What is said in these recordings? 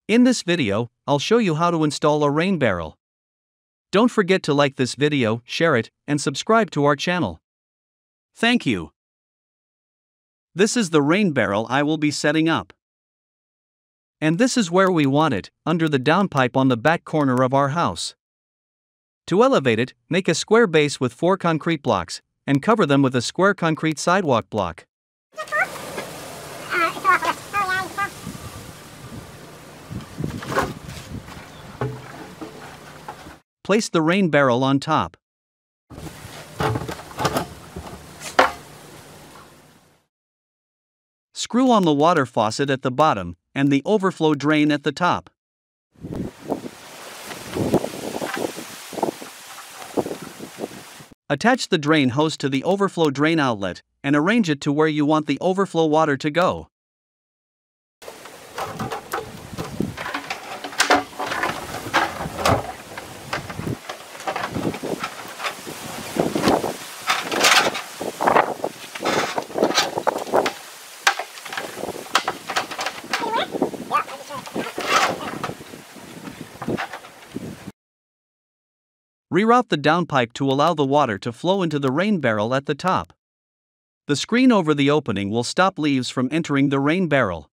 In this video, I'll show you how to install a rain barrel. Don't forget to like this video, share it, and subscribe to our channel. Thank you. This is the rain barrel I will be setting up. And this is where we want it, under the downpipe on the back corner of our house. To elevate it, make a square base with 4 concrete blocks, and cover them with a square concrete sidewalk block. Place the rain barrel on top. Screw on the water faucet at the bottom, and the overflow drain at the top. Attach the drain hose to the overflow drain outlet, and arrange it to where you want the overflow water to go. Reroute the downpipe to allow the water to flow into the rain barrel at the top. The screen over the opening will stop leaves from entering the rain barrel.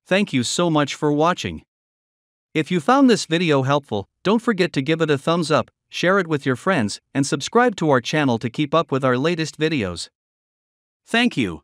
Thank you so much for watching. If you found this video helpful, don't forget to give it a thumbs up, share it with your friends, and subscribe to our channel to keep up with our latest videos. Thank you.